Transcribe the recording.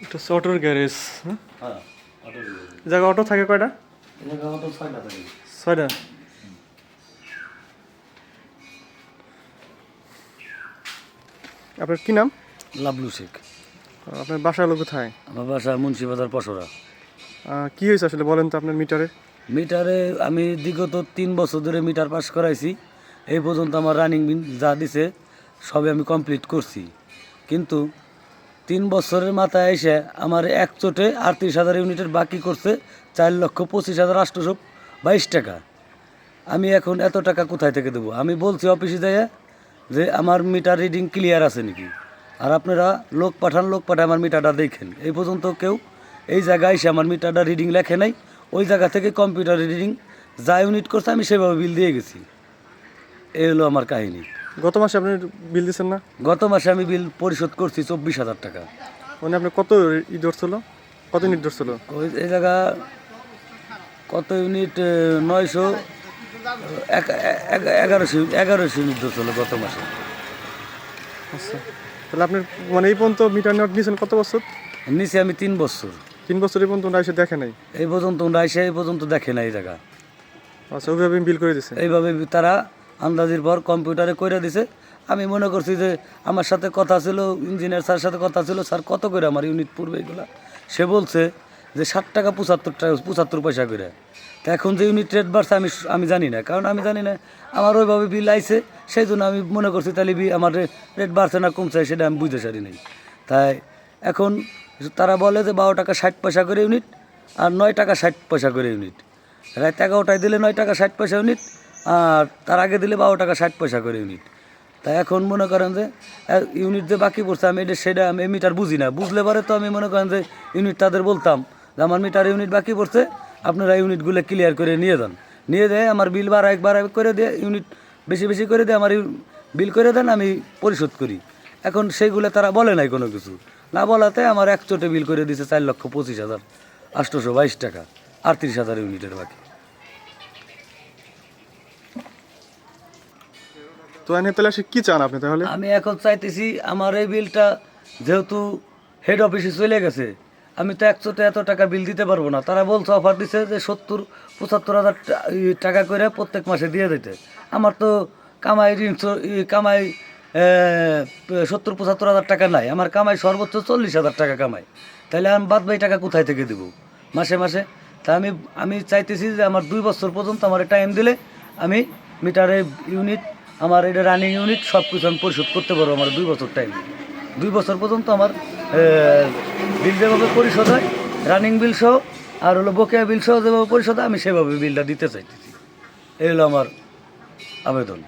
এটা অটোর গ্যারেজ। হ্যাঁ অটো জায়গা অটো থাকে কয়টা? এলাকা অটো 6টা থাকে। 6টা। আপনার কি নাম? লাবলু শেখ। আপনার বাসা হলো কোথায়? আমার বাসা মুন্সিবাজার পশরা। কি হয়েছে আসলে বলেন তো আপনার মিটারে? মিটারে আমি বিগত 3 বছর ধরে মিটার পাস করাইছি। এই পর্যন্ত আমার রানিং বিল যা দিছে সবে আমি কমপ্লিট করছি, কিন্তু 3 বছরের মাথায় এসে আমার এক চোটে 38,000 ইউনিটের বাকি করছে 4,25,822 টাকা। আমি এখন এত টাকা কোথায় থেকে দেবো? আমি বলছি অফিসে যাইয়া যে আমার মিটার রিডিং ক্লিয়ার আছে নাকি, আর আপনারা লোক পাঠায় আমার মিটারটা দেখেন। এই পর্যন্ত কেউ এই জায়গায় এসে আমার মিটারটা রিডিং লেখে নাই। ওই জায়গা থেকে কম্পিউটার রিডিং যা ইউনিট করছে আমি সেভাবে বিল দিয়ে গেছি। এই হলো আমার কাহিনী। গত মাসে আপনি বিল দিচ্ছেন না? গত মাসে আমি বিল পরিশোধ করছি 24,000 টাকা। মানে আপনি কত ধরছিল, কত ইউনিট ধরছিল? এই জায়গা কত ইউনিট? 900 1100 ইউনিট ধরছিল গত মাসে। আচ্ছা, তাহলে আপনি মানে এই পর্যন্ত মিটার নেওয়ার নিয়েছেন কত বছর? নিচে আমি 3 বছর। 3 বছর এই পর্যন্ত এসে দেখে নাই? এই পর্যন্ত ওরা এসে এই পর্যন্ত দেখে না এই জায়গা। আচ্ছা, ওইভাবে বিল করে দিচ্ছে? এইভাবে তারা আন্দাজের পর কম্পিউটারে করে দিছে। আমি মনে করছি যে আমার সাথে কথা ছিল, ইঞ্জিনিয়ার স্যারের সাথে কথা ছিল, স্যার কত করে আমার ইউনিট পড়বে এগুলা? সে বলছে যে 60 টাকা 75 পয়সা করে। তো এখন যে ইউনিট রেট বাড়ছে আমি জানি না, কারণ আমি জানি না আমার ওইভাবে বিল আইছে, সেই জন্য আমি মনে করছি তাহলে আমার রেট বাড়ছে না কমছে সেটা আমি বুঝতে পারি নাই। তাই এখন তারা বলে যে 12 টাকা 60 পয়সা করে ইউনিট আর 9 টাকা 60 পয়সা করে ইউনিট। রাত 11টায় দিলে 9 টাকা 60 পয়সা ইউনিট, আর তার আগে দিলে 12 টাকা 60 পয়সা করে ইউনিট। তাই এখন মনে করেন যে ইউনিট যে বাকি পড়ছে আমি সেটা আমি মিটার বুঝি না, বুঝলে পরে তো আমি মনে করেন যে ইউনিট তাদের বলতাম যে আমার মিটার ইউনিট বাকি পড়ছে, আপনারা ইউনিটগুলো ক্লিয়ার করে নিয়ে যান, নিয়ে দেয় আমার বিল বাড়াই করে দিয়ে ইউনিট বেশি বেশি করে দিয়ে আমার বিল করে দেন, আমি পরিশোধ করি। এখন সেইগুলো তারা বলে নাই কোনো কিছু, না বলাতে আমার এক চোটে বিল করে দিয়েছে 4,25,822 টাকা, 38,000 ইউনিটের বাকি। তো এনে তাহলে সে কি চান আপনি তাহলে? আমি এখন চাইতেছি আমার এই বিলটা যেহেতু হেড অফিসে চলে গেছে, আমি তো একশোতে এত টাকা বিল দিতে পারবো না। তারা বলছে অফার দিছে যে 70-75,000 টাকা করে প্রত্যেক মাসে দিয়ে দিতে। আমার তো কামাই কামাই 70-75,000 টাকা নাই, আমার কামাই সর্বোচ্চ 40,000 টাকা কামাই। তাহলে আমি বাদ বাকি টাকা কোথায় থেকে দেবো মাসে মাসে? তা আমি চাইতেছি যে আমার 2 বছর পর্যন্ত আমার টাইম দিলে আমি মিটারে ইউনিট, আমার এটা রানিং ইউনিট সব কিছু আমি পরিশোধ করতে পারবো। আমার 2 বছর টাইম, 2 বছর পর্যন্ত আমার বিল যেভাবে পরিশোধ হয় রানিং বিল সহ আর হলো বকেয়া বিল সহ যেভাবে পরিশোধ হয় আমি সেভাবে বিলটা দিতে চাইতেছি। এই হলো আমার আবেদন।